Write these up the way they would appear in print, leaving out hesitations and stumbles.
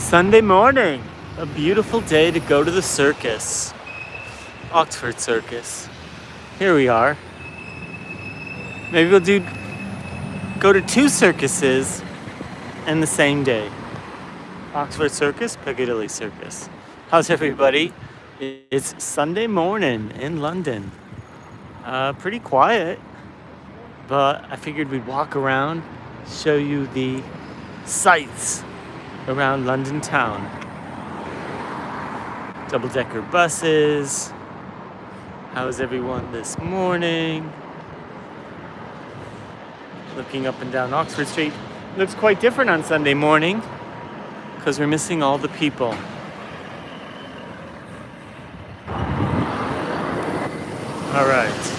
Sunday morning, a beautiful day to go to the circus. Oxford Circus. Here we are. Maybe we'll go to two circuses in the same day. Oxford Circus, Piccadilly Circus. How's everybody? It's Sunday morning in London. Pretty quiet, but I figured we'd walk around, show you the sights around London town. Double-decker buses. How's everyone this morning? Looking up and down Oxford Street. Looks quite different on Sunday morning because we're missing all the people. All right.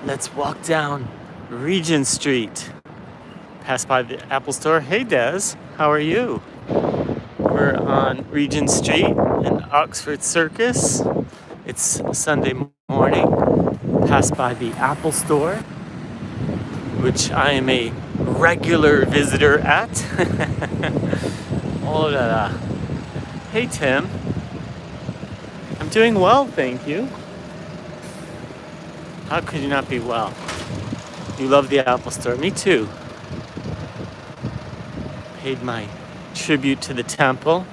Let's walk down Regent Street. Pass by the Apple Store. Hey Des, how are you? We're on Regent Street in Oxford Circus. It's Sunday morning. Pass by the Apple Store, which I am a regular visitor at. Oh la la. Hey Tim. I'm doing well, thank you. How could you not be well? You love the Apple Store. Me too. Paid my tribute to the temple.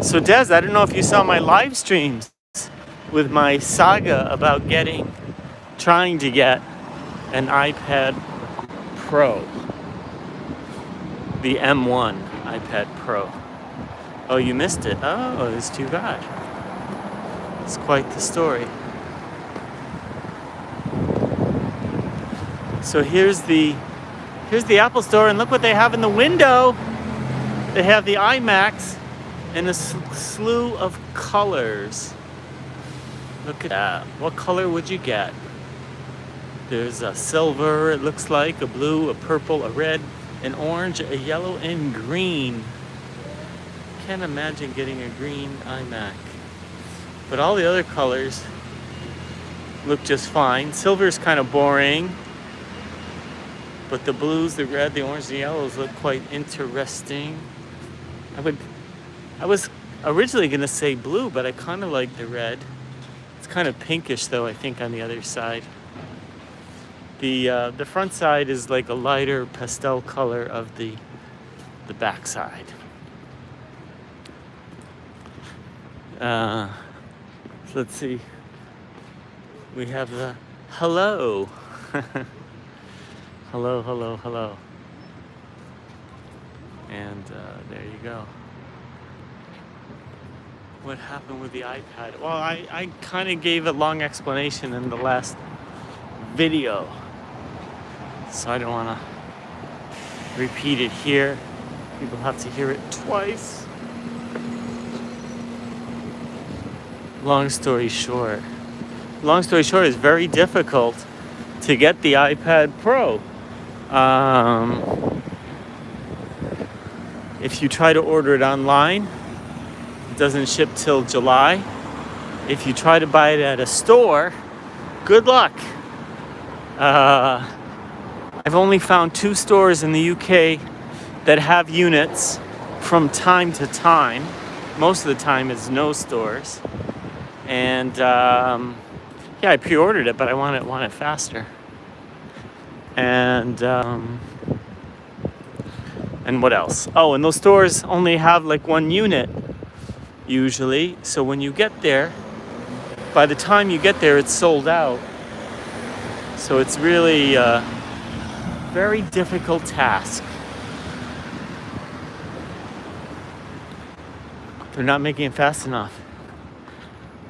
So Des, I don't know if you saw my live streams with my saga about trying to get an iPad Pro. The M1 iPad Pro. Oh, you missed it. Oh, it's too bad. It's quite the story. So here's the Apple Store, and look what they have in the window. They have the iMacs in a slew of colors. Look at that. What color would you get? There's a silver, it looks like, a blue, a purple, a red, an orange, a yellow, and green. Can't imagine getting a green iMac. But all the other colors look just fine. Silver's kind of boring. But the blues, the red, the orange, the yellows look quite interesting. I was originally going to say blue, but I kind of like the red. It's kind of pinkish, though, I think, on the other side. The front side is like a lighter pastel color of the back side. So let's see. We have the hello. Hello, hello, hello. And there you go. What happened with the iPad? Well, I kind of gave a long explanation in the last video. So I don't want to repeat it here. People have to hear it twice. Long story short, it's very difficult to get the iPad Pro. If you try to order it online, it doesn't ship till July. If you try to buy it at a store, good luck. I've only found 2 stores in the UK that have units from time to time. Most of the time it's no stores. And yeah, I pre-ordered it, but I want it faster. And what else? Oh, and those stores only have like 1 unit usually. So when you get there, by the time you get there, it's sold out. So it's really a very difficult task. They're not making it fast enough.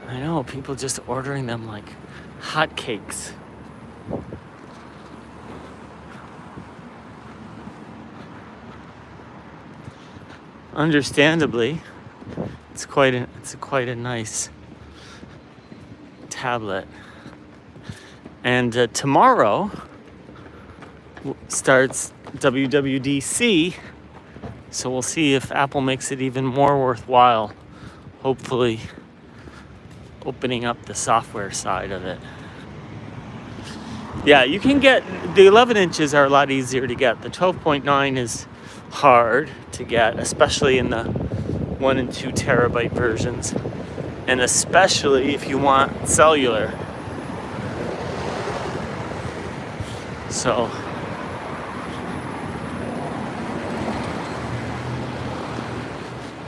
I know, people just ordering them like hotcakes. Understandably, it's quite a nice tablet. And tomorrow starts WWDC, so we'll see if Apple makes it even more worthwhile. Hopefully, opening up the software side of it. Yeah, you can get, the 11 inches are a lot easier to get. The 12.9 is hard to get, especially in the 1 and 2 terabyte versions, and especially if you want cellular. So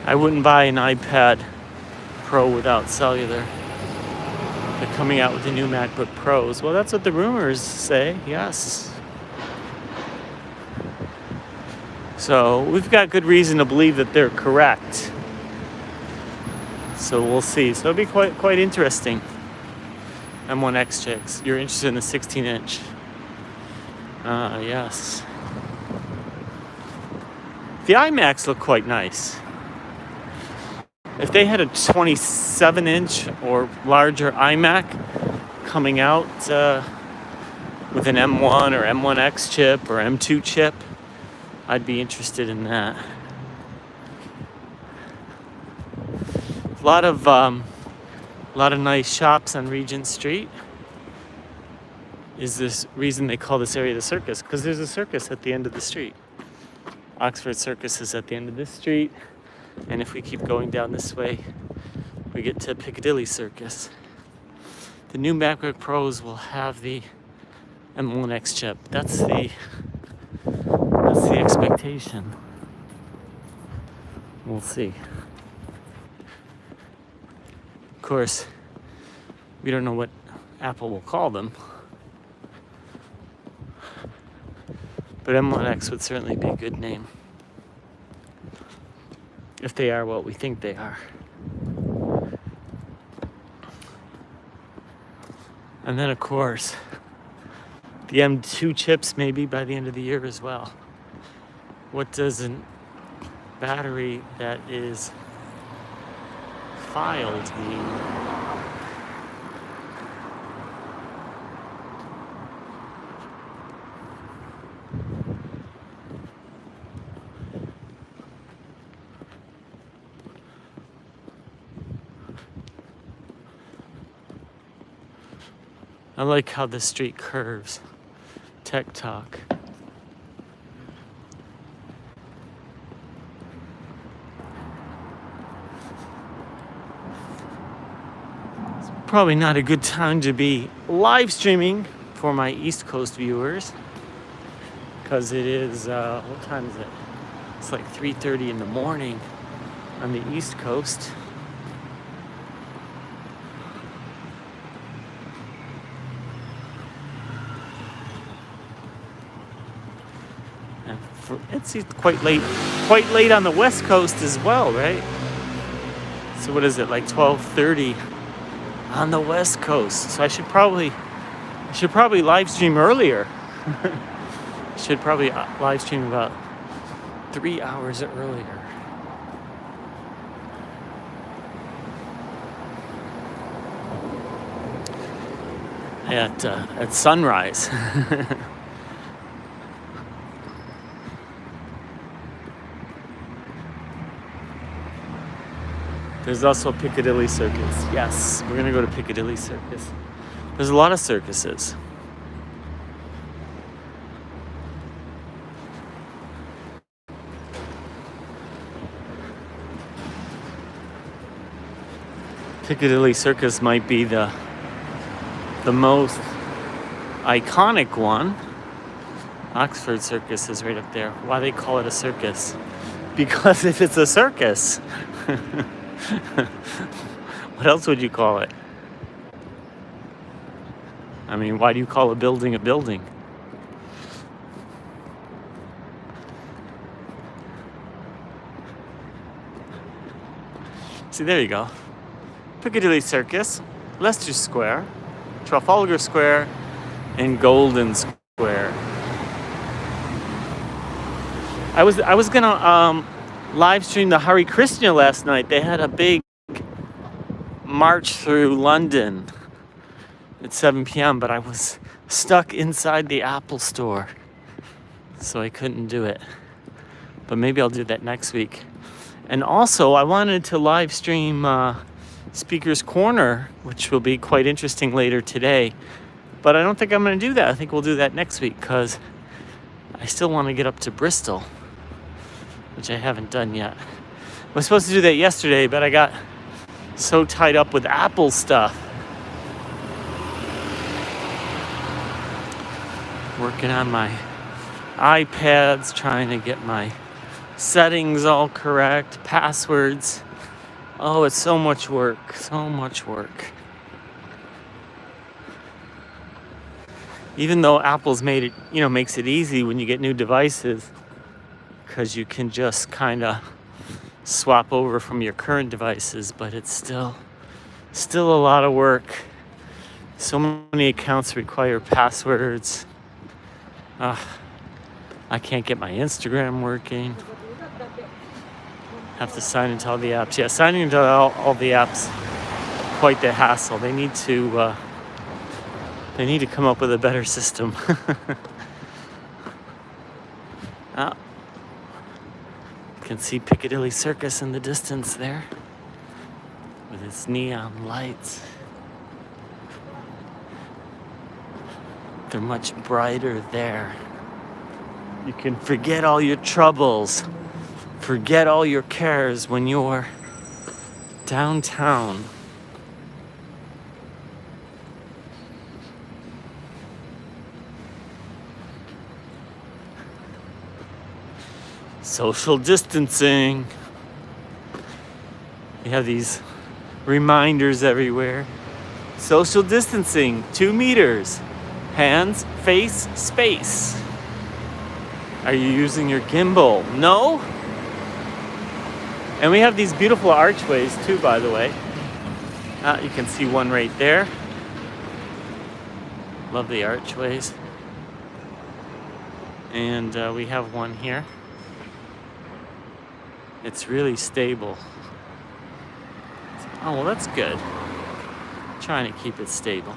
I wouldn't buy an iPad Pro without cellular. They're coming out with the new MacBook Pros. Well, that's what the rumors say, yes. So we've got good reason to believe that they're correct. So we'll see. So it'll be quite interesting. M1X chicks, you're interested in the 16-inch. Yes. The iMacs look quite nice. If they had a 27-inch or larger iMac coming out with an M1 or M1X chip or M2 chip, I'd be interested in that. A lot of nice shops on Regent Street. Is this reason they call this area the Circus? Because there's a circus at the end of the street. Oxford Circus is at the end of this street. And if we keep going down this way, we get to Piccadilly Circus. The new MacBook Pros will have the M1X chip. That's the expectation. We'll see. Of course, we don't know what Apple will call them. But M1X would certainly be a good name. If they are what we think they are. And then, of course, the M2 chips maybe by the end of the year as well. What does a battery that is filed mean? I like how the street curves. Tech Talk. It's probably not a good time to be live streaming for my East Coast viewers, because it is, what time is it? It's like 3:30 in the morning on the East Coast. It's quite late on the West Coast as well, right? So what is it, like 12:30 on the West Coast? So I should probably live stream earlier. Should probably live stream about 3 hours earlier. At sunrise. There's also Piccadilly Circus. Yes, we're gonna go to Piccadilly Circus. There's a lot of circuses. Piccadilly Circus might be the most iconic one. Oxford Circus is right up there. Why they call it a circus? Because if it's a circus. What else would you call it? I mean, why do you call a building a building? See, there you go. Piccadilly Circus, Leicester Square, Trafalgar Square, and Golden Square. I was gonna live stream the Hare Krishna last night. They had a big march through London at 7 p.m., but I was stuck inside the Apple store, so I couldn't do it. But maybe I'll do that next week. And also, I wanted to live stream Speaker's Corner, which will be quite interesting later today. But I don't think I'm going to do that. I think we'll do that next week because I still want to get up to Bristol, which I haven't done yet. I was supposed to do that yesterday, but I got so tied up with Apple stuff. Working on my iPads, trying to get my settings all correct, passwords. Oh, it's so much work, so much work. Even though Apple's made it, makes it easy when you get new devices, because you can just kind of swap over from your current devices, but it's still a lot of work. So many accounts require passwords. I can't get my Instagram working. Have to sign into all the apps. Yeah, signing into all the apps, quite the hassle. They need to come up with a better system. You can see Piccadilly Circus in the distance there with its neon lights. They're much brighter there. You can forget all your troubles, forget all your cares when you're downtown. Social distancing. You have these reminders everywhere. Social distancing, 2 meters. Hands, face, space. Are you using your gimbal? No? And we have these beautiful archways too, by the way. You can see one right there. Love the archways. And we have one here. It's really stable. Oh, well, that's good. Trying to keep it stable.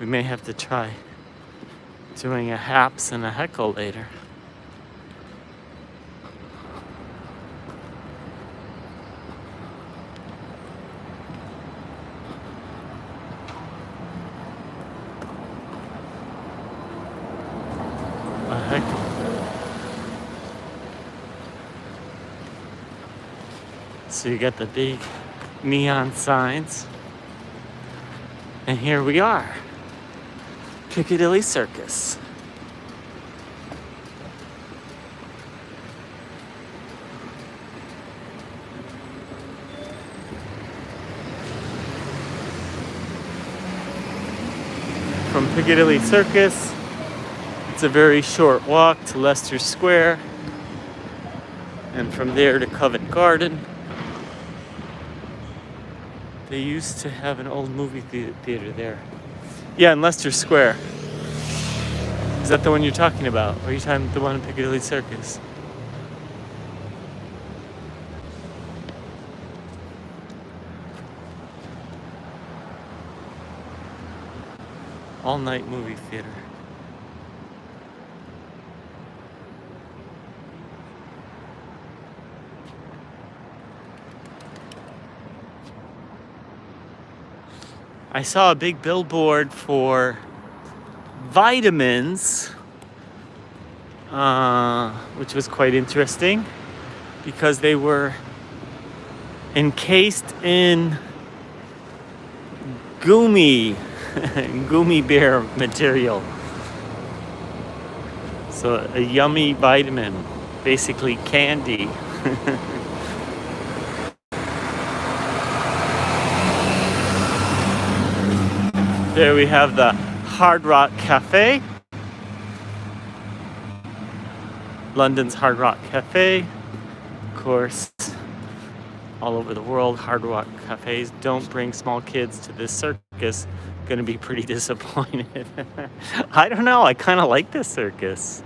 We may have to try doing a haps and a heckle later. A heckle. So you got the big neon signs. And here we are. Piccadilly Circus. From Piccadilly Circus, it's a very short walk to Leicester Square, and from there to Covent Garden. They used to have an old movie theater there. Yeah, in Leicester Square. Is that the one you're talking about? Or are you talking about the one in Piccadilly Circus? All-night movie theater. I saw a big billboard for vitamins, which was quite interesting because they were encased in gummy bear material. So a yummy vitamin, basically candy. There we have the Hard Rock Cafe. London's Hard Rock Cafe. Of course, all over the world, Hard Rock Cafes. Don't bring small kids to this circus. Gonna be pretty disappointed. I don't know. I kind of like this circus.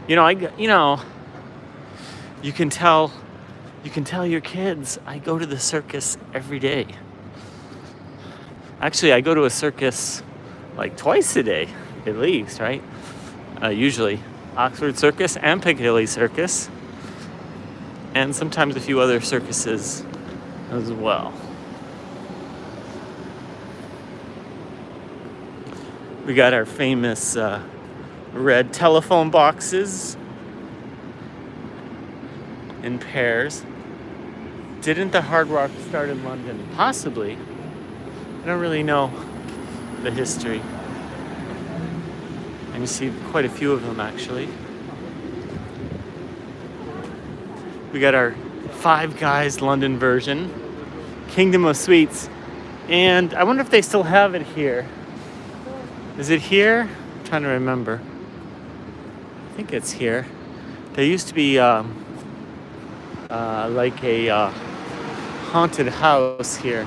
You can tell your kids I go to the circus every day. Actually, I go to a circus like twice a day, at least, right? Usually Oxford Circus and Piccadilly Circus. and sometimes a few other circuses as well. We got our famous red telephone boxes in pairs. Didn't the Hard Rock start in London? Possibly. I don't really know the history. And you see quite a few of them actually. We got our Five Guys London version, Kingdom of Sweets. And I wonder if they still have it here. Is it here? I'm trying to remember. I think it's here. There used to be like a haunted house here.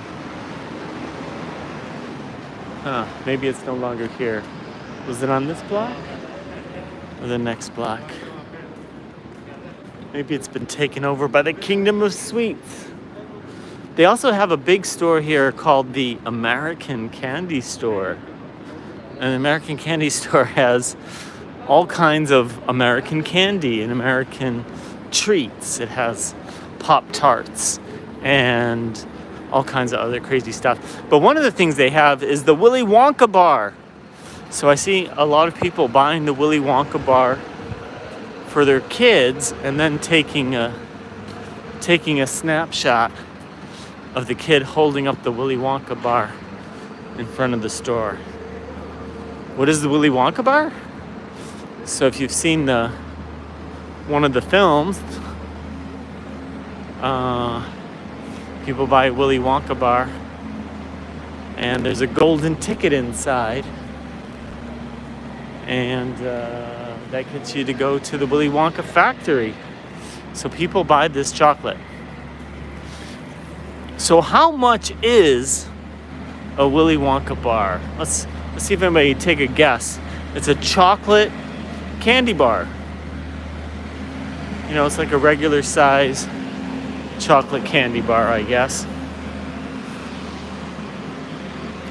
Maybe it's no longer here. Was it on this block? Or the next block? Maybe it's been taken over by the Kingdom of Sweets. They also have a big store here called the American Candy Store. And the American Candy Store has all kinds of American candy and American treats. It has Pop-Tarts and all kinds of other crazy stuff. But one of the things they have is the Willy Wonka bar. So I see a lot of people buying the Willy Wonka bar for their kids and then taking a snapshot of the kid holding up the Willy Wonka bar in front of the store. What is the Willy Wonka bar? So if you've seen one of the films, people buy a Willy Wonka bar and there's a golden ticket inside, and that gets you to go to the Willy Wonka factory. So people buy this chocolate. So how much is a Willy Wonka bar? Let's see if anybody take a guess. It's a chocolate candy bar. You know, it's like a regular size chocolate candy bar, I guess.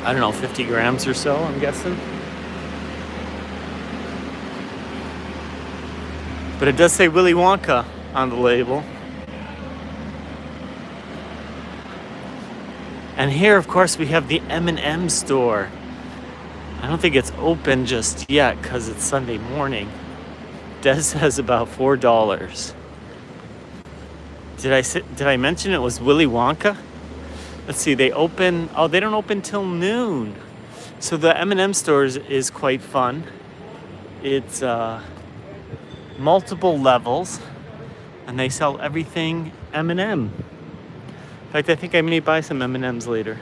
I don't know, 50 grams or so, I'm guessing. But it does say Willy Wonka on the label. And here, of course, we have the M&M store. I don't think it's open just yet because it's Sunday morning. Des says about $4. Did I mention it was Willy Wonka? Let's see, they don't open till noon. So the M&M store is quite fun. It's multiple levels, and they sell everything M&M. In fact, I think I may buy some M&Ms later.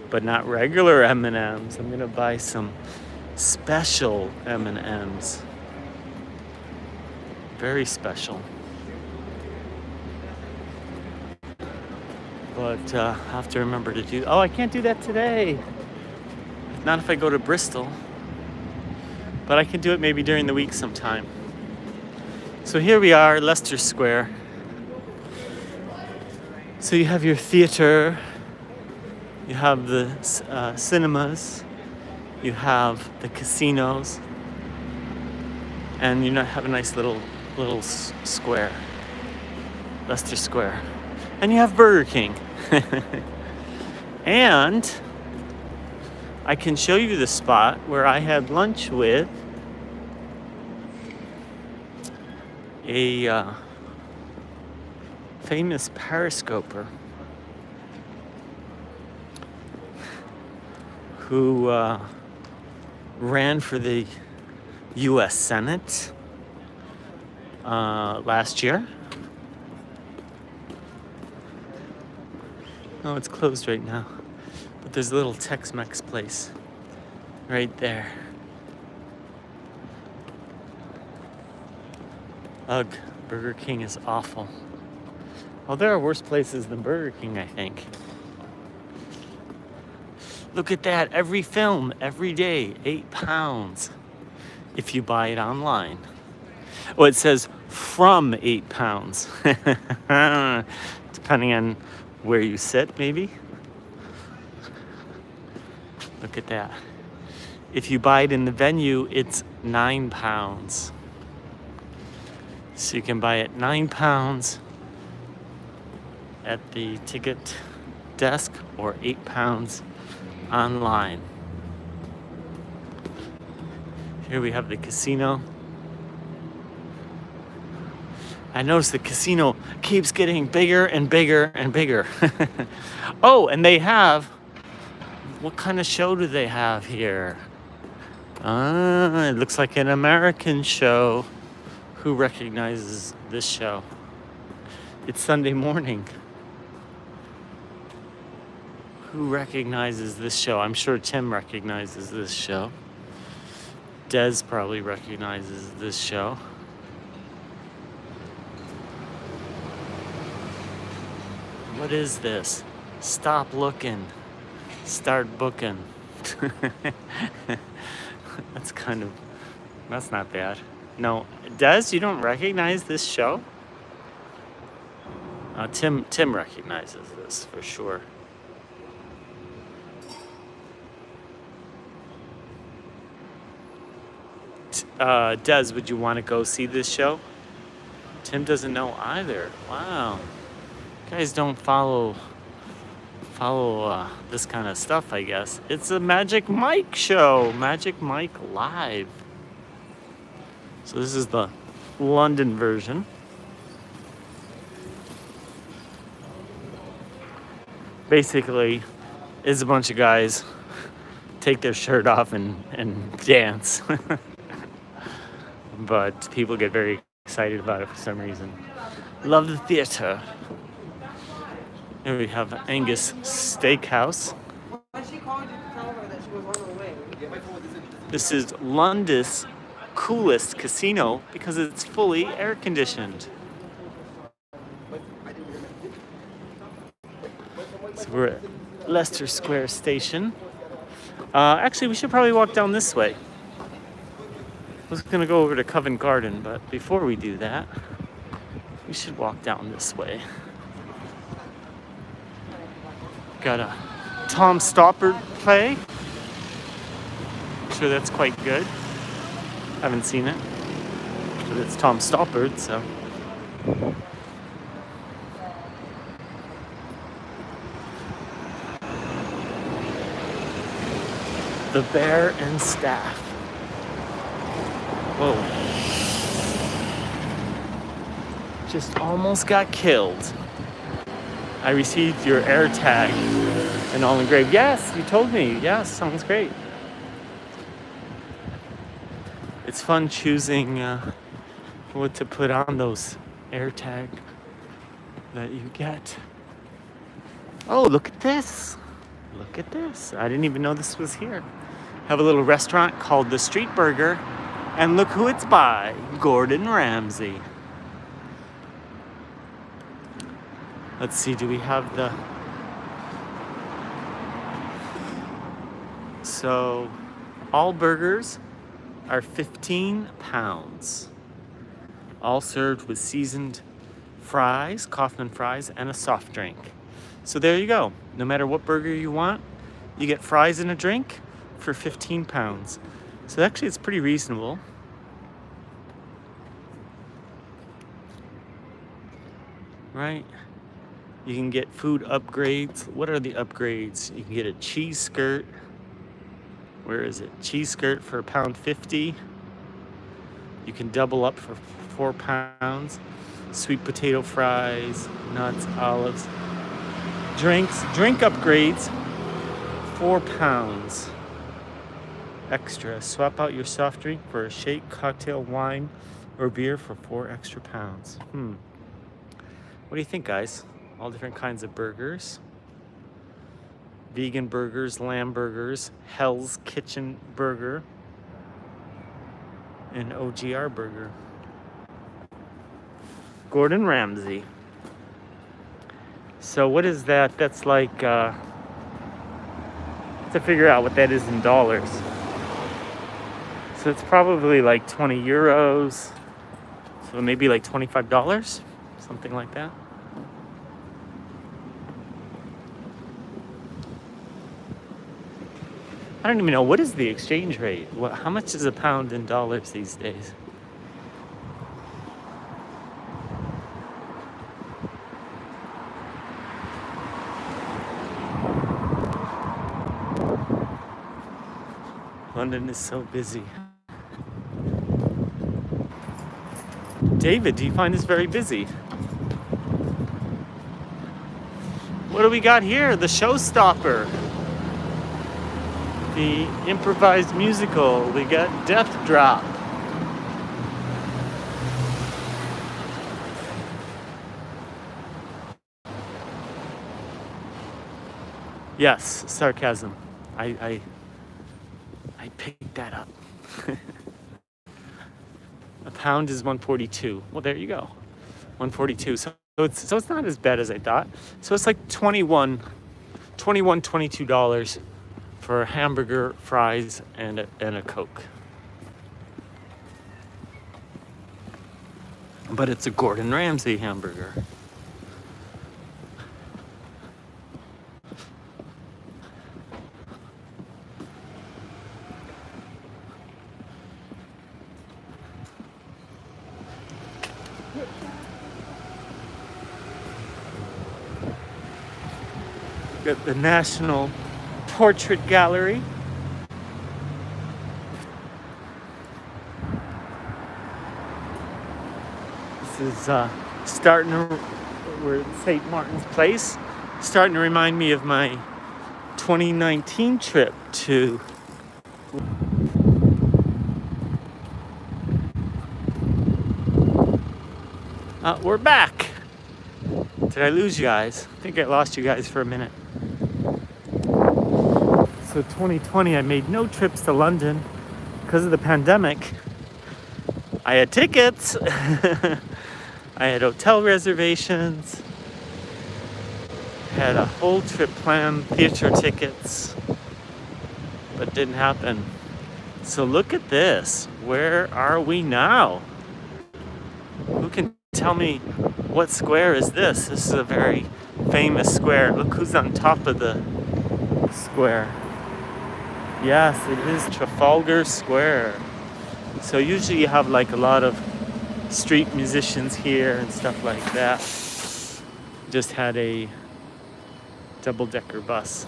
But not regular M&Ms. I'm gonna buy some special M&Ms. Very special. But I have to remember to do... Oh, I can't do that today. Not if I go to Bristol. But I can do it maybe during the week sometime. So here we are, Leicester Square. So you have your theater, you have the cinemas, you have the casinos, and you have a nice little square, Leicester Square. And you have Burger King. And I can show you the spot where I had lunch with a famous periscoper who ran for the U.S. Senate last year. Oh, it's closed right now. But there's a little Tex-Mex place right there. Ugh, Burger King is awful. Well, there are worse places than Burger King, I think. Look at that. Every film, every day, £8 if you buy it online. Oh, it says from £8. Depending on where you sit, maybe. Look at that. If you buy it in the venue, it's £9. So you can buy it £9 at the ticket desk or £8 online. Here we have the casino. I noticed the casino keeps getting bigger and bigger and bigger. Oh, and they have, what kind of show do they have here? It looks like an American show. Who recognizes this show? It's Sunday morning. Who recognizes this show? I'm sure Tim recognizes this show. Des probably recognizes this show. What is this? Stop looking. Start booking. That's not bad. No, Des, you don't recognize this show? Tim recognizes this for sure. Des, would you want to go see this show? Tim doesn't know either. Wow. You guys don't follow this kind of stuff, I guess. It's a Magic Mike show. Magic Mike Live. So this is the London version. Basically, it's a bunch of guys take their shirt off and dance. But people get very excited about it for some reason. Love the theater. Here we have Angus Steakhouse. This is London's coolest casino because it's fully air conditioned. So we're at Leicester Square station. Actually, we should probably walk down this way. I was gonna go over to Covent Garden, but before we do that, we should walk down this way. Got a Tom Stoppard play. I'm sure that's quite good. Haven't seen it, but it's Tom Stoppard, so. The Bear and Staff. Whoa. Just almost got killed. I received your air tag and all engraved. Yes, you told me. Yes, sounds great. It's fun choosing what to put on those air tag that you get. Oh, look at this. Look at this. I didn't even know this was here. Have a little restaurant called The Street Burger. And look who it's by. Gordon Ramsay. Let's see, do we have the... So, all burgers are £15. All served with seasoned fries, Kaufman fries, and a soft drink. So there you go. No matter what burger you want, you get fries and a drink for £15. So actually it's pretty reasonable. Right? You can get food upgrades. What are the upgrades? You can get a cheese skirt. Where is it? Cheese skirt for £1.50. You can double up for £4. Sweet potato fries, nuts, olives. Drink upgrades, £4. Extra. Swap out your soft drink for a shake, cocktail, wine, or beer for £4 extra. What do you think, guys? All different kinds of burgers. Vegan burgers, lamb burgers, Hell's Kitchen burger, and OGR burger. Gordon Ramsay. So what is that? That's like, to figure out what that is in dollars. So it's probably like 20 euros. So maybe like $25, something like that. I don't even know, what is the exchange rate? How much is a pound in dollars these days? London is so busy. David, do you find this very busy? What do we got here? The showstopper. The improvised musical. We got Death Drop. Yes, sarcasm. I picked that up. A pound is 142. Well, there you go. 142. So it's not as bad as I thought. So it's like $22 for a hamburger, fries, and a Coke. But it's a Gordon Ramsay hamburger. Got the National Portrait Gallery. This is we're at St. Martin's Place, starting to remind me of my 2019 trip to we're back. Did I lose you guys? I think I lost you guys for a minute. So 2020, I made no trips to London because of the pandemic. I had tickets. I had hotel reservations. Had a whole trip planned, theater tickets. But it didn't happen. So look at this. Where are we now? Who can tell me what square is this? This is a very famous square. Look who's on top of the square. Yes, it is Trafalgar Square. So usually you have like a lot of street musicians here and stuff like that. Just had a double-decker bus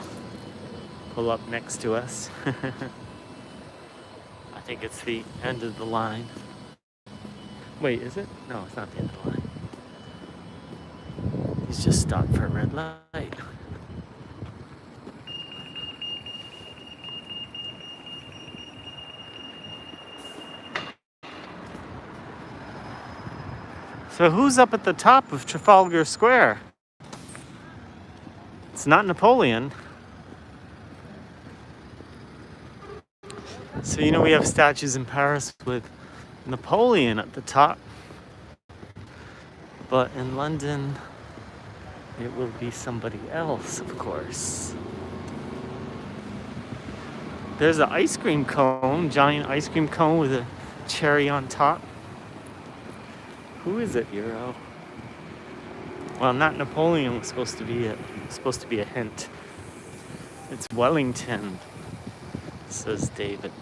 pull up next to us. I think it's the end of the line. Wait, is it? No, it's not the end of the line. He's just stopped for a red light. So who's up at the top of Trafalgar Square? It's not Napoleon. So you know we have statues in Paris with Napoleon at the top. But in London, it will be somebody else, of course. There's an ice cream cone, giant ice cream cone with a cherry on top. Who is it, Euro? Well, not Napoleon was supposed to be a hint. It's Wellington, says David.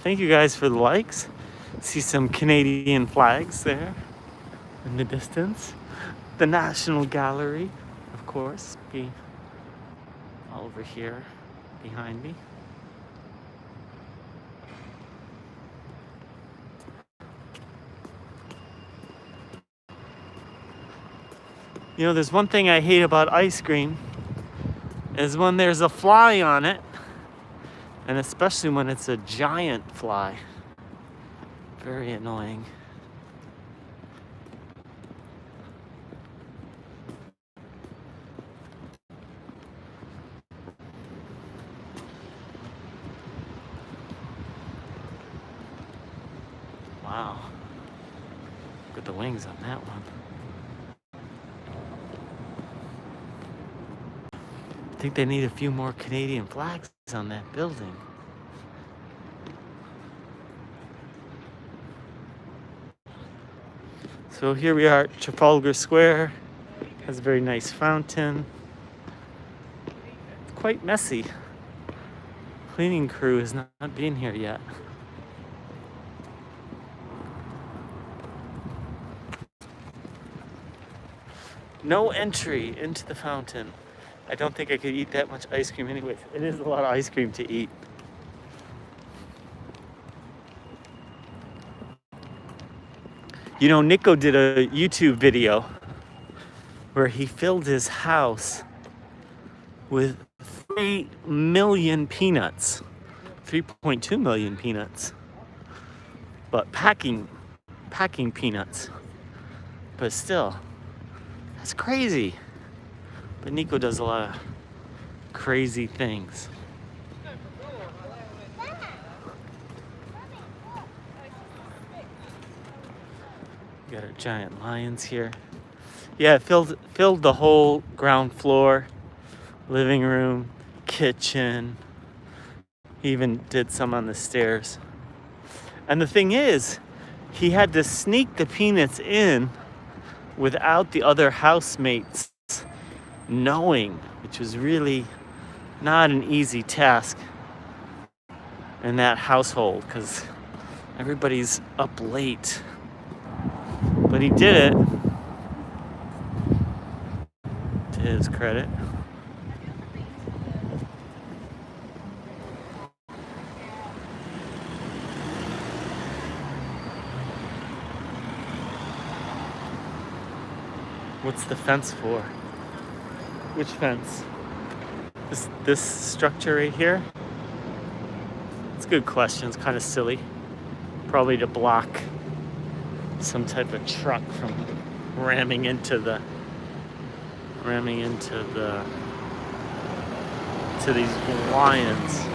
Thank you guys for the likes. See some Canadian flags there in the distance. The National Gallery, of course, be over here behind me. You know, there's one thing I hate about ice cream is when there's a fly on it, and especially when it's a giant fly. Very annoying. Wow. Look at the wings on that one. I think they need a few more Canadian flags on that building. So here we are at Trafalgar Square. Has a very nice fountain. It's quite messy. Cleaning crew has not been here yet. No entry into the fountain. I don't think I could eat that much ice cream anyways. It is a lot of ice cream to eat. You know, Nico did a YouTube video where he filled his house with 3 million peanuts. 3.2 million peanuts. But packing peanuts. But still, that's crazy. But Nico does a lot of crazy things. We got our giant lions here. Yeah, it filled the whole ground floor, living room, kitchen. He even did some on the stairs. And the thing is, he had to sneak the peanuts in without the other housemates knowing, which was really not an easy task in that household because everybody's up late. But he did it, to his credit. What's the fence for? Which fence? This structure right here? It's a good question. It's kind of silly. Probably to block some type of truck from ramming into these lions.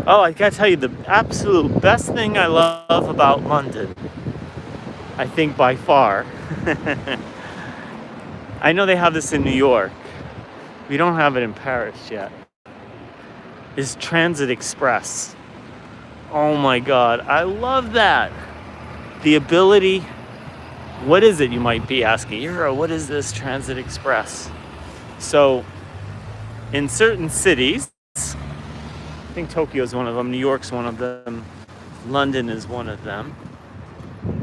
Oh, I gotta tell you, the absolute best thing I love about London, I think by far, I know they have this in New York, we don't have it in Paris yet, is Transit Express. Oh my God, I love that. The ability, what is it, you might be asking, Euro, what is this Transit Express? So, in certain cities, I think Tokyo is one of them, New York's one of them, London is one of them.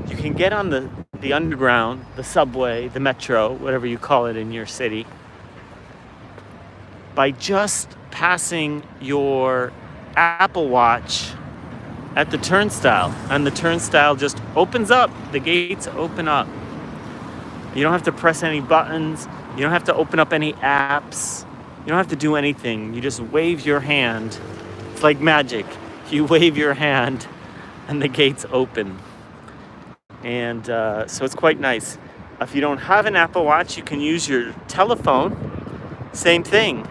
You can get on the underground, the subway, the metro, whatever you call it in your city, by just passing your Apple Watch at the turnstile. And the turnstile just opens up, the gates open up. You don't have to press any buttons, you don't have to open up any apps, you don't have to do anything. You just wave your hand. It's like magic. You wave your hand and the gates open. And so it's quite nice. If you don't have an Apple Watch, you can use your telephone. Same thing.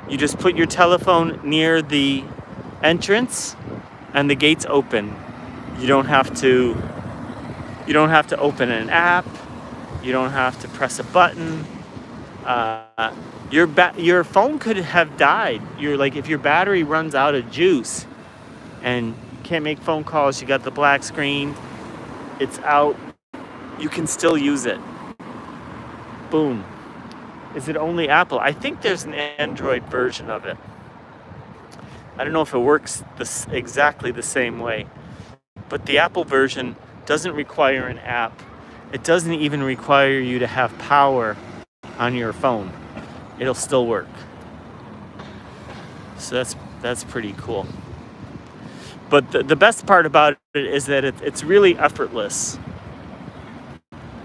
You just put your telephone near the entrance and the gates open. You don't have to open an app. You don't have to press a button. Your phone could have died. If your battery runs out of juice and you can't make phone calls, you got the black screen, it's out, you can still use it. Boom. Is it only Apple? I think there's an Android version of it. I don't know if it works exactly the same way, but the Apple version doesn't require an app. It doesn't even require you to have power on your phone. It'll still work. So that's pretty cool. But the best part about it is that it's really effortless.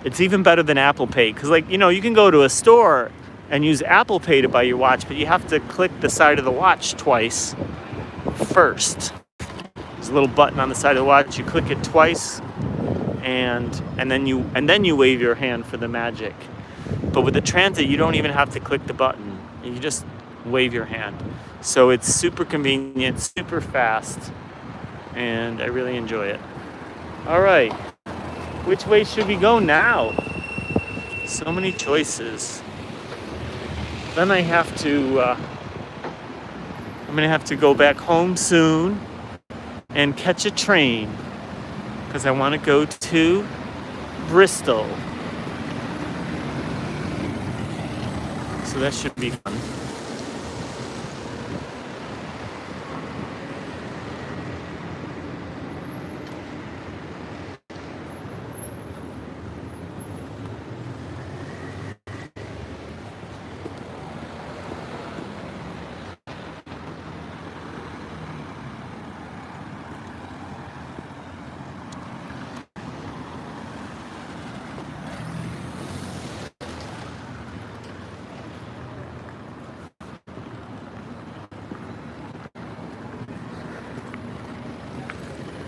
It's even better than Apple Pay, because you can go to a store and use Apple Pay to buy your watch, but you have to click the side of the watch twice first. There's a little button on the side of the watch. You click it twice, and then you wave your hand for the magic. But with the Transit, you don't even have to click the button. You just wave your hand. So it's super convenient, super fast, and I really enjoy it. All right, which way should we go now? So many choices. Then I have to I'm gonna have to go back home soon and catch a train because I want to go to Bristol. So that should be fun.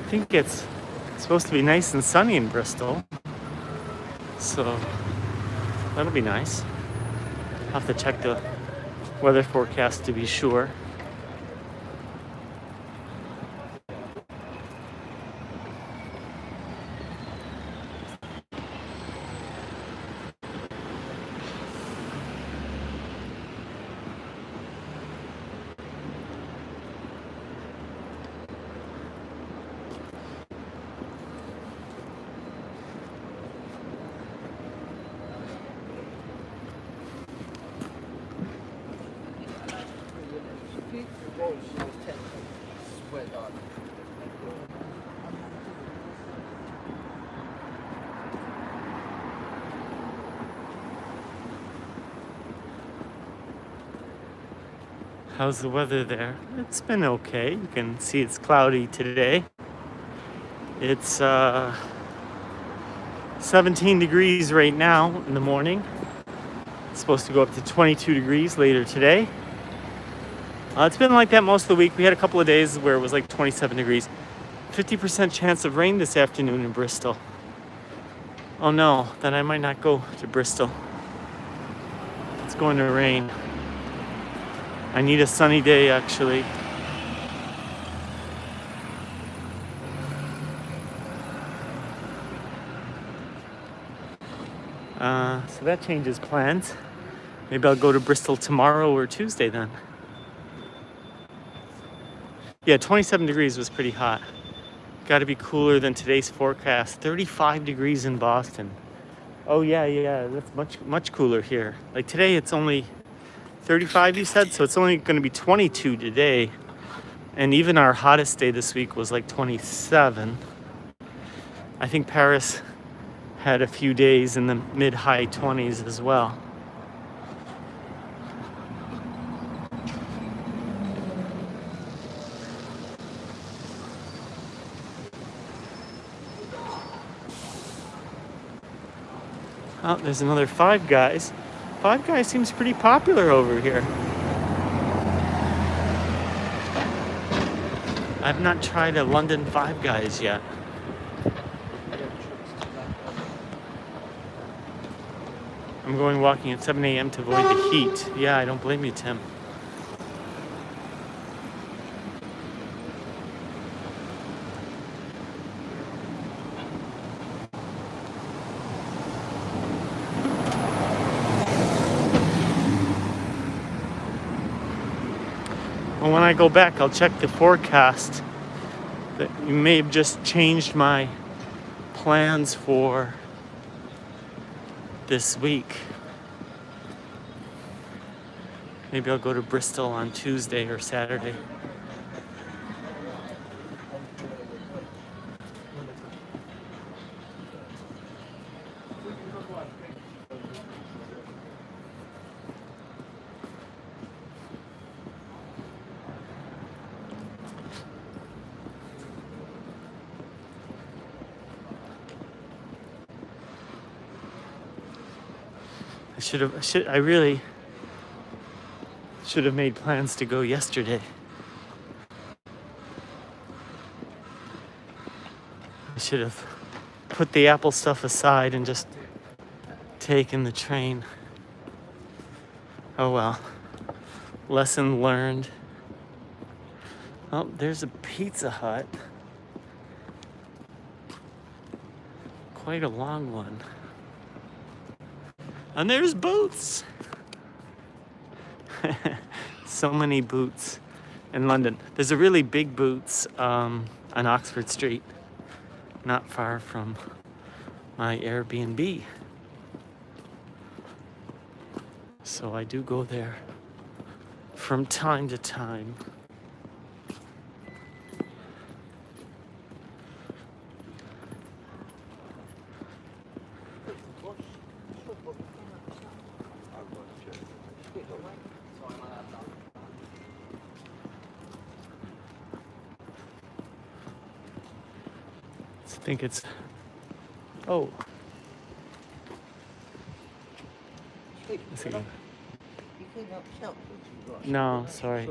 I think it's supposed to be nice and sunny in Bristol, so that'll be nice. I'll have to check the weather forecast to be sure. How's the weather there? It's been okay. You can see it's cloudy today. It's 17 degrees right now in the morning. It's supposed to go up to 22 degrees later today. It's been like that most of the week. We had a couple of days where it was like 27 degrees. 50% chance of rain this afternoon in Bristol. Oh no, then I might not go to Bristol. It's going to rain. I need a sunny day, actually. So that changes plans. Maybe I'll go to Bristol tomorrow or Tuesday then. Yeah, 27 degrees was pretty hot. Got to be cooler than today's forecast. 35 degrees in Boston. Oh yeah, that's much cooler here. Like today it's only 35, you said, so it's only going to be 22 today. And even our hottest day this week was like 27. I think Paris had a few days in the mid-high 20s as well. Oh, there's another Five Guys. Five Guys seems pretty popular over here. I've not tried a London Five Guys yet. I'm going walking at 7 a.m. to avoid the heat. Yeah, I don't blame you, Tim. Well, when I go back, I'll check the forecast. That you may have just changed my plans for this week. Maybe I'll go to Bristol on Tuesday or Saturday. I really should have made plans to go yesterday. I should have put the Apple stuff aside and just taken the train. Oh well. Lesson learned. Oh, there's a Pizza Hut. Quite a long one. And there's Boots. So many Boots. in London. There's a really big Boots on Oxford Street, not far from my Airbnb. So I do go there from time to time. I think it's, oh. Let's see. No, sorry.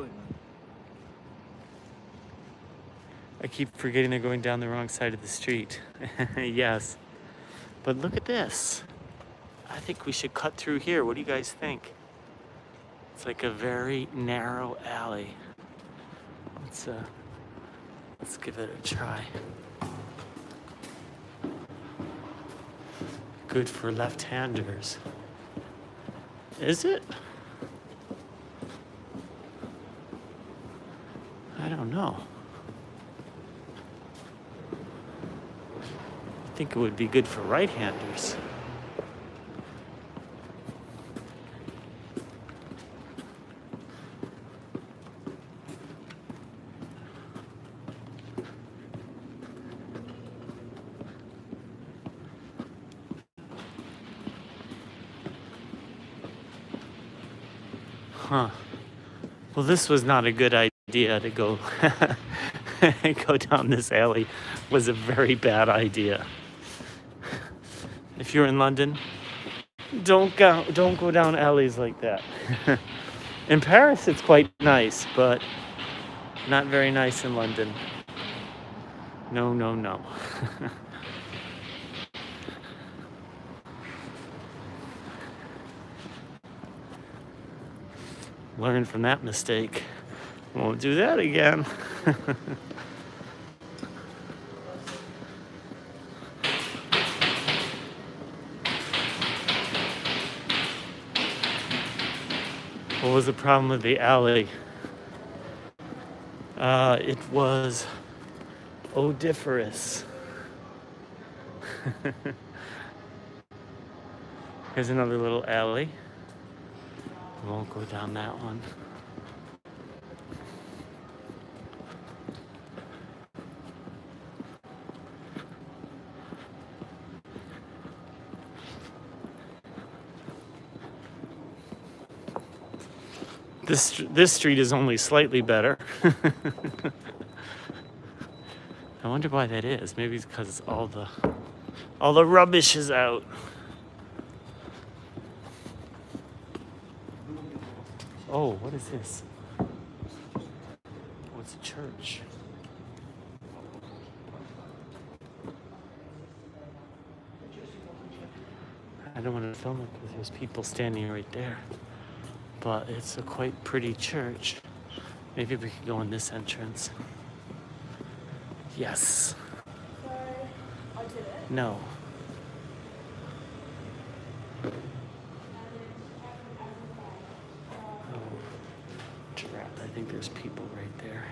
I keep forgetting they're going down the wrong side of the street. Yes. But look at this. I think we should cut through here. What do you guys think? It's like a very narrow alley. Let's give it a try. Good for left-handers. Is it? I don't know. I think it would be good for right-handers. Huh. Well, this was not a good idea to go go down this alley. Was a very bad idea. If you're in London, don't go down alleys like that. In Paris, it's quite nice, but not very nice in London. No, no, no. Learn from that mistake. Won't do that again. What was the problem with the alley? It was odoriferous. Here's another little alley. Won't go down that one. This street is only slightly better. I wonder why that is. Maybe it's because all the rubbish is out. Oh, what is this? Oh, it's a church. I don't want to film it because there's people standing right there. But it's a quite pretty church. Maybe we could go in this entrance. Yes. No. I think there's people right there.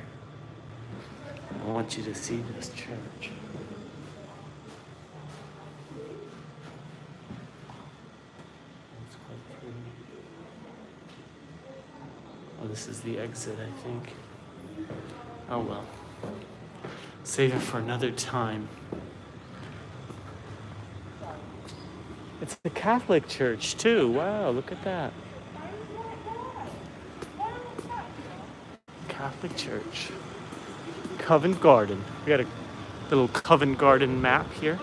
I want you to see this church. It's quite pretty. Oh, this is the exit, I think. Oh well. Save it for another time. It's the Catholic church too. Wow, look at that. Catholic Church. Covent Garden. We got a little Covent Garden map here.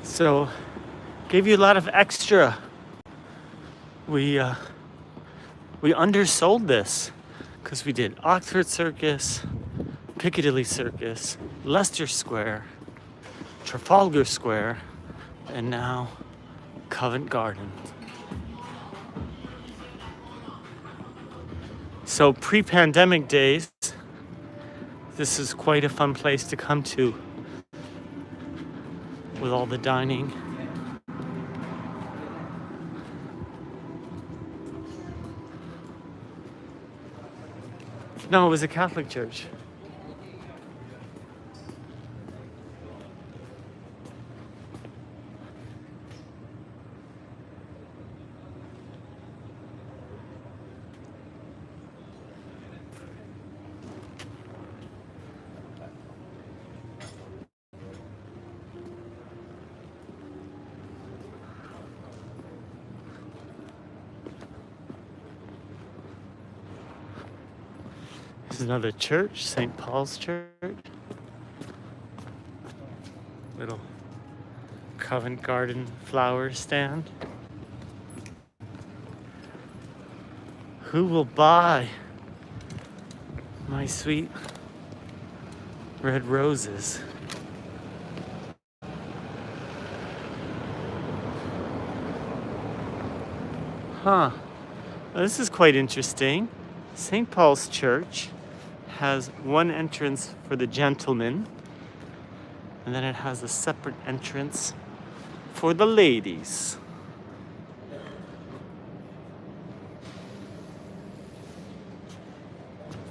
So, gave you a lot of extra. We undersold this. Because we did Oxford Circus, Piccadilly Circus, Leicester Square, Trafalgar Square, and now Covent Garden. So pre-pandemic days, This is quite a fun place to come to with all the dining. No, it was a Catholic church. This is another church, St. Paul's Church. Little Covent Garden flower stand. Who will buy my sweet red roses? Huh. Well, this is quite interesting. St. Paul's Church has one entrance for the gentlemen, and then it has a separate entrance for the ladies.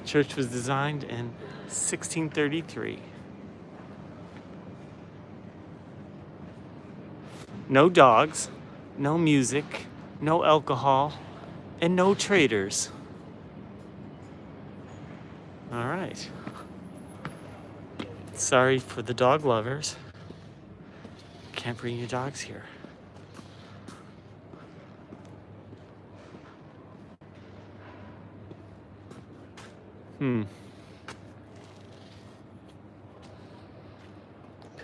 The church was designed in 1633. No dogs, no music, no alcohol, and no traders. All right. Sorry for the dog lovers. Can't bring your dogs here.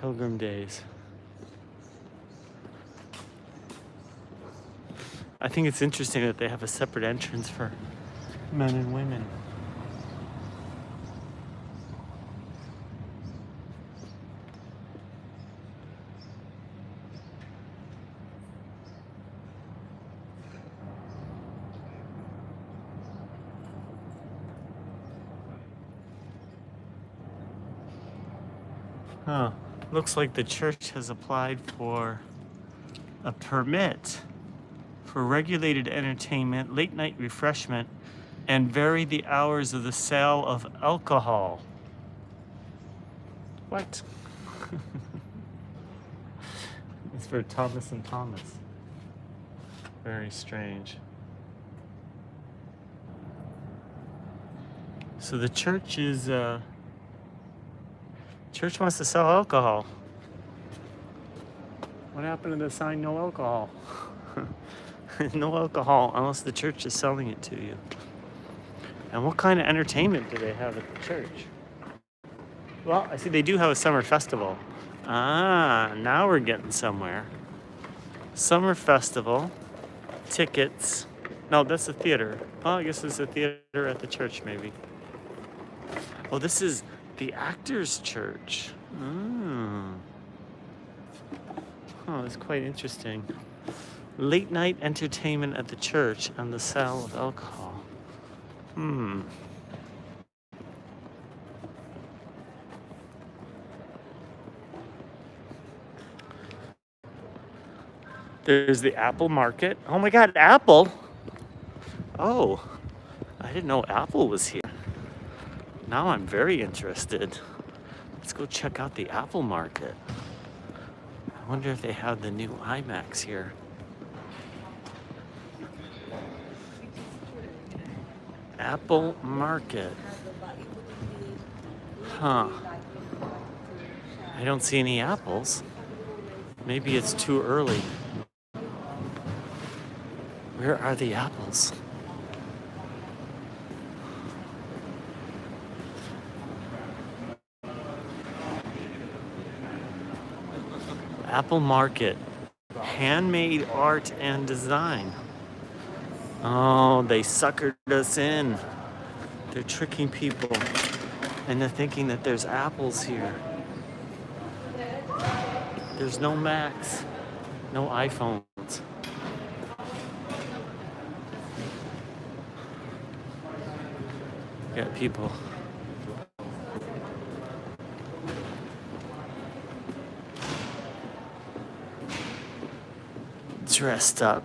Pilgrim Days. I think it's interesting that they have a separate entrance for men and women. Huh. Looks like the church has applied for a permit for regulated entertainment, late night refreshment, and vary the hours of the sale of alcohol. What? It's for Thomas and Thomas. Very strange. So the church is, church wants to sell alcohol. What happened to the sign, no alcohol? No alcohol unless the church is selling it to you. And what kind of entertainment do they have at the church? Well, I see they do have a summer festival. Ah, now we're getting somewhere. Summer festival, tickets. No, that's a theater. Oh, I guess it's a theater at the church, maybe. Oh, this is the Actors' Church. Oh, that's quite interesting. Late night entertainment at the church and the sale of alcohol. There's the Apple Market. Oh my God, Apple? Oh, I didn't know Apple was here. Now I'm very interested. Let's go check out the Apple Market. I wonder if they have the new iMacs here. Apple Market. Huh. I don't see any apples. Maybe it's too early. Where are the apples? Apple Market. Handmade art and design. Oh, they suckered us in. They're tricking people. And they're thinking that there's apples here. There's no Macs, no iPhones. Got people dressed up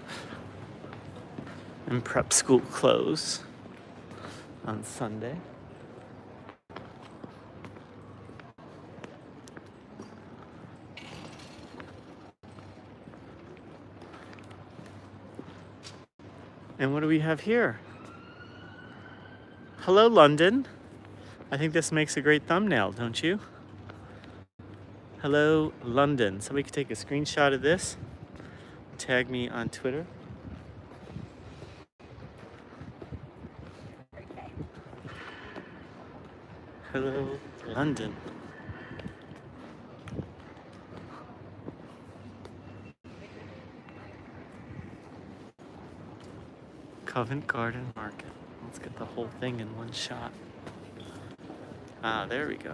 in prep school clothes on Sunday. And what do we have here? Hello, London. I think this makes a great thumbnail, don't you? Hello, London. Somebody could take a screenshot of this, tag me on Twitter. Hello, London. Covent Garden Market. Let's get the whole thing in one shot. Ah, there we go.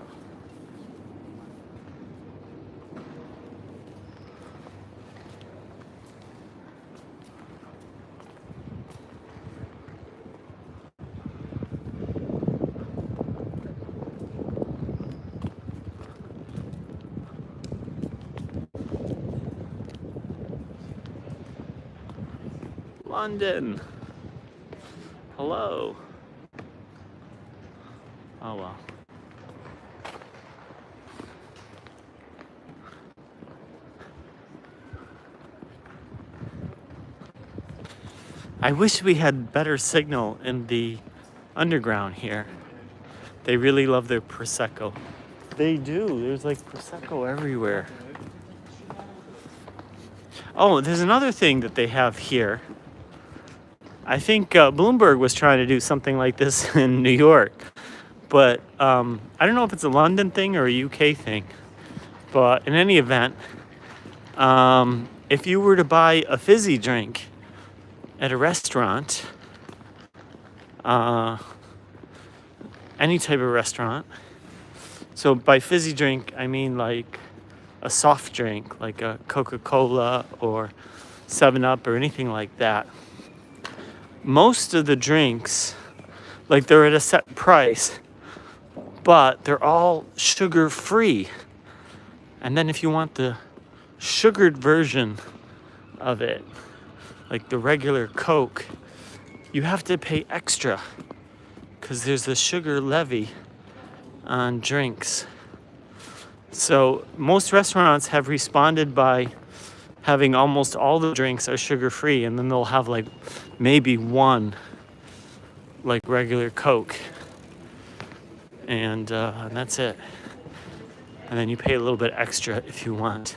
London. Hello. Oh well. I wish we had better signal in the underground here. They really love their Prosecco. They do. There's like Prosecco everywhere. Oh, there's another thing that they have here. I think Bloomberg was trying to do something like this in New York. But I don't know if it's a London thing or a UK thing. But in any event, if you were to buy a fizzy drink at a restaurant, any type of restaurant, so by fizzy drink, I mean like a soft drink, like a Coca-Cola or 7-Up or anything like that. Most of the drinks, like they're at a set price, but they're all sugar-free. And then if you want the sugared version of it, like the regular Coke, you have to pay extra because there's a sugar levy on drinks. So most restaurants have responded by having almost all the drinks are sugar-free, and then they'll have like maybe one like regular Coke, and that's it. And then you pay a little bit extra if you want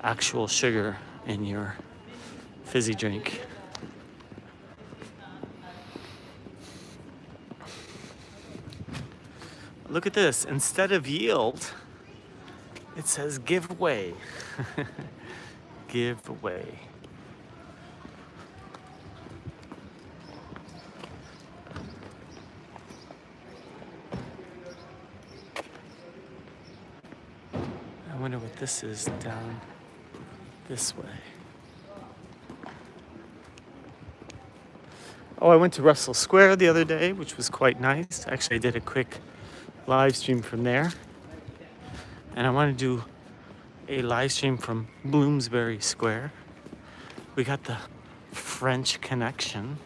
actual sugar in your fizzy drink. Look at this. Instead of yield, it says give away. Give away. I wonder what this is down this way. Oh, I went to Russell Square the other day, which was quite nice. Actually, I did a quick live stream from there. And I want to do a live stream from Bloomsbury Square. We got the French Connection.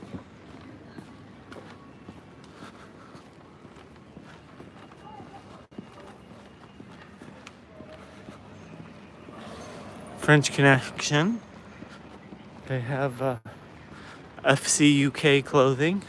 French Connection. They have FC UK clothing.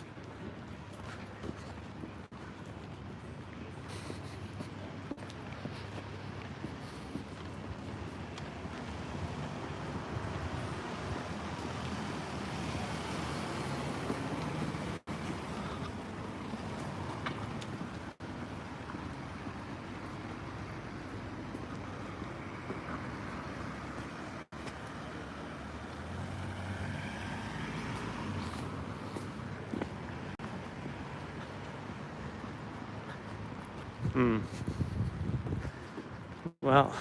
Well,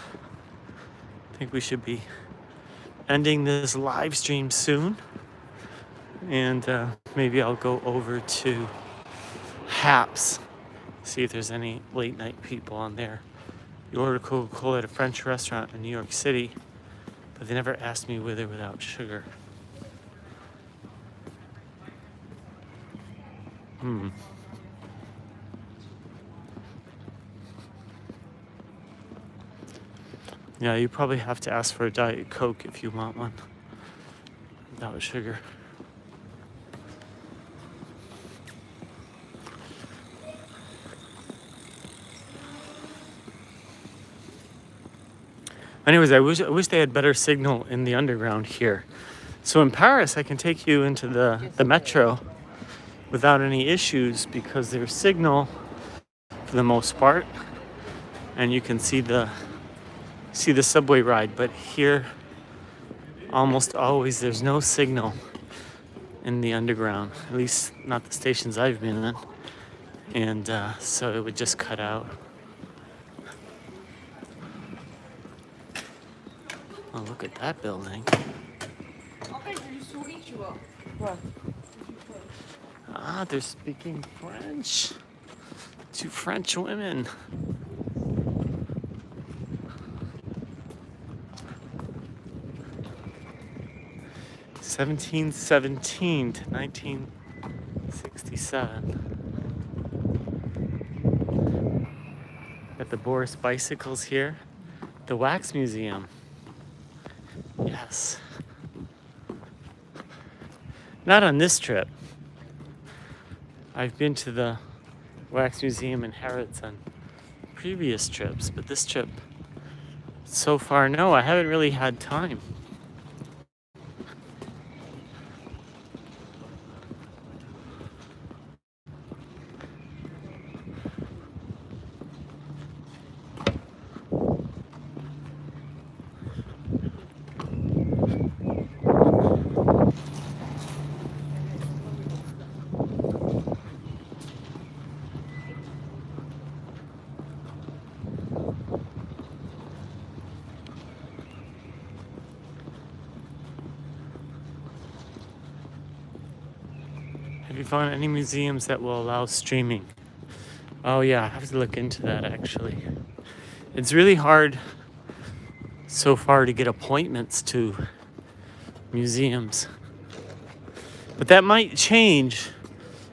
I think we should be ending this live stream soon. And maybe I'll go over to Haps, see if there's any late night people on there. You order Coca-Cola at a French restaurant in New York City, But they never asked me with or without sugar. Yeah, you probably have to ask for a Diet Coke if you want one without sugar. Anyways, I wish they had better signal in the underground here. So in Paris, I can take you into the metro without any issues because there's signal for the most part, and you can see the subway ride. But here, almost always, there's no signal in the underground. At least not the stations I've been in, and so it would just cut out. Oh, look at that building. Ah, they're speaking French. Two French women. (1717 to 1967). Got the Boris bicycles here. The Wax Museum. Yes. Not on this trip. I've been to the Wax Museum in Harrods on previous trips, but this trip, so far, no, I haven't really had time. Have you found any museums that will allow streaming? Oh yeah, I have to look into that actually. It's really hard so far to get appointments to museums. But that might change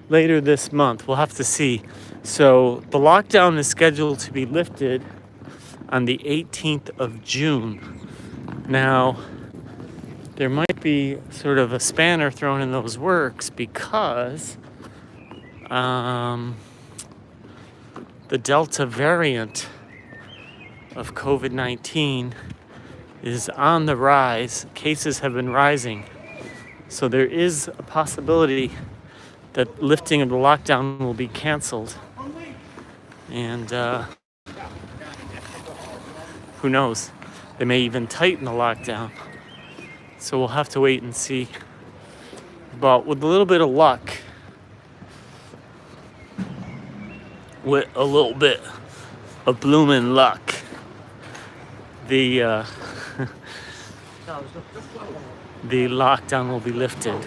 later this month. We'll have to see. So the lockdown is scheduled to be lifted on the 18th of June. Now, there might be sort of a spanner thrown in those works because the Delta variant of COVID-19 is on the rise. Cases have been rising. So there is a possibility that lifting of the lockdown will be canceled. And who knows? They may even tighten the lockdown. So we'll have to wait and see. But with a little bit of luck, with a little bit of bloomin' luck, the the lockdown will be lifted.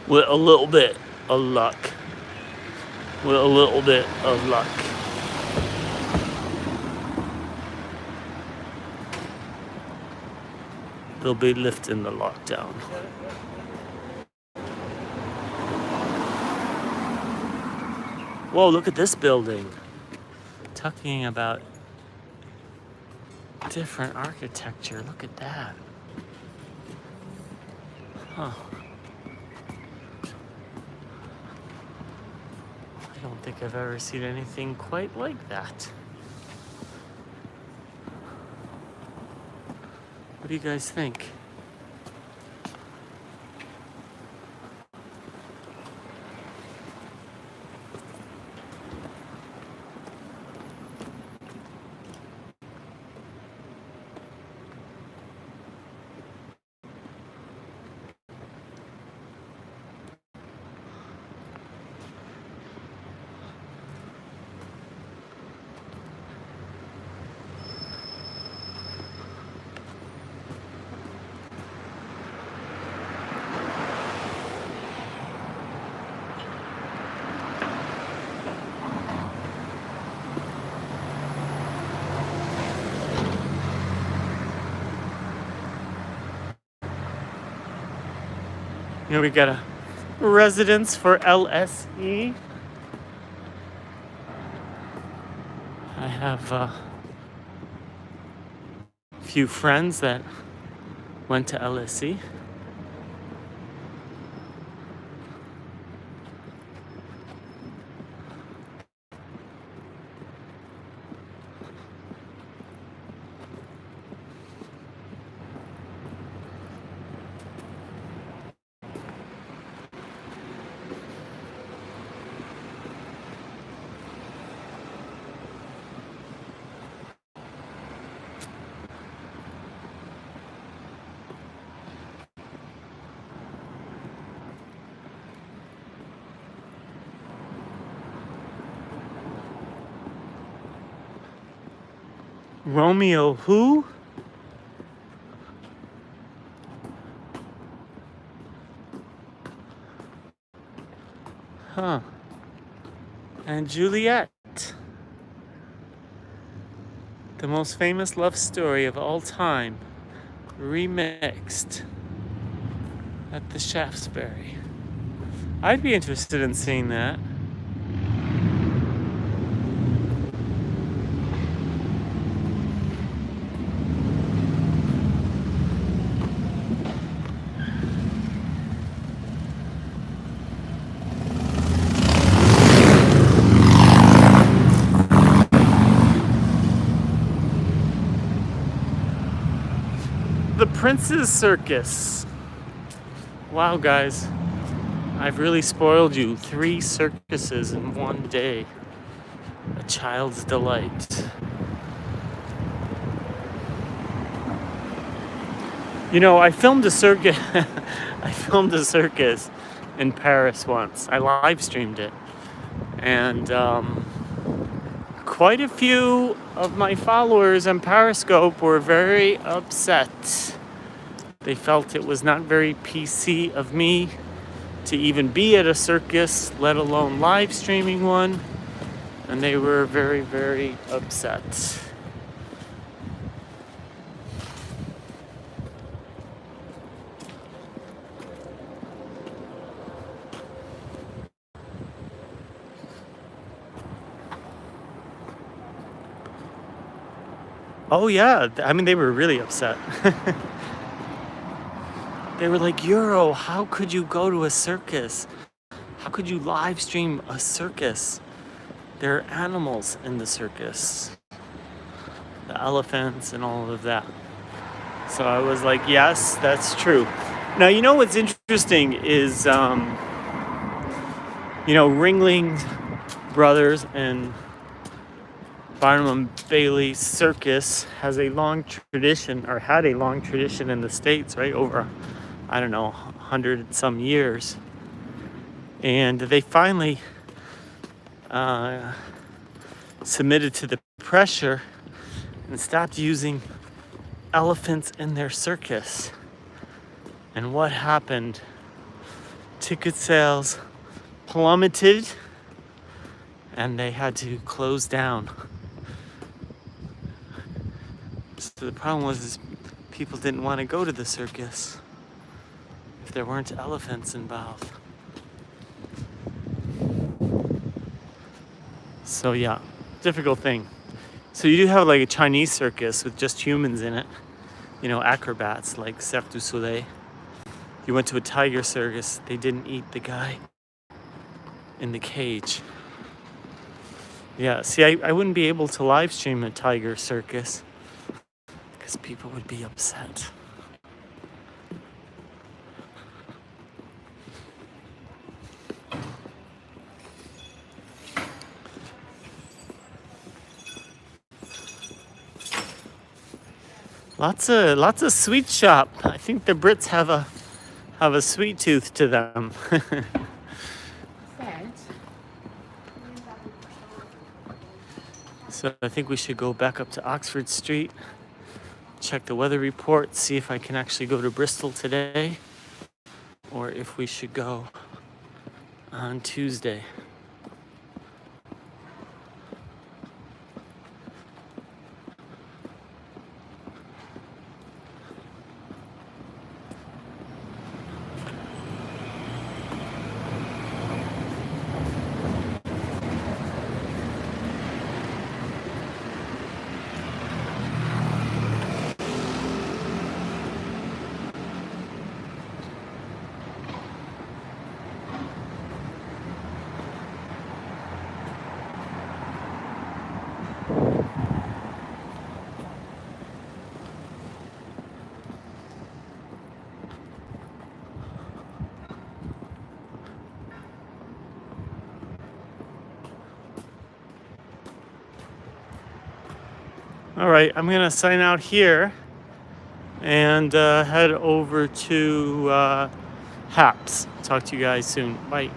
With a little bit of luck. With a little bit of luck. They'll be lifting the lockdown. Whoa, look at this building. Talking about different architecture. Look at that. Huh. I don't think I've ever seen anything quite like that. What do you guys think? Here we got a residence for LSE. I have a few friends that went to LSE. Romeo who? Huh. And Juliet. The most famous love story of all time. Remixed at the Shaftesbury. I'd be interested in seeing that. The Prince's Circus. Wow, guys. I've really spoiled you. 3 circuses in one day. A child's delight. You know, I filmed a circus. I filmed a circus in Paris once. I live streamed it. And quite a few of my followers on Periscope were very upset. They felt it was not very PC of me to even be at a circus, let alone live streaming one. And they were very, very upset. Oh yeah, I mean, they were really upset. They were like, Euro, how could you go to a circus? How could you live stream a circus? There are animals in the circus. The elephants and all of that. So I was like, yes, that's true. Now, you know what's interesting is, Ringling Brothers and Barnum and Bailey Circus has a long tradition, or had a long tradition in the States, right? Over, 100 and some years. And they finally submitted to the pressure and stopped using elephants in their circus. And what happened? Ticket sales plummeted and they had to close down. So the problem was people didn't want to go to the circus if there weren't elephants involved. So yeah, difficult thing. So you do have like a Chinese circus with just humans in it, acrobats like Cirque du Soleil. You went to a tiger circus, they didn't eat the guy in the cage. Yeah, see, I wouldn't be able to live stream a tiger circus because people would be upset. Lots of sweet shop. I think the Brits have a sweet tooth to them. So I think we should go back up to Oxford Street, check the weather report, see if I can actually go to Bristol today, or if we should go on Tuesday. All right, I'm gonna sign out here and head over to Haps. Talk to you guys soon. Bye.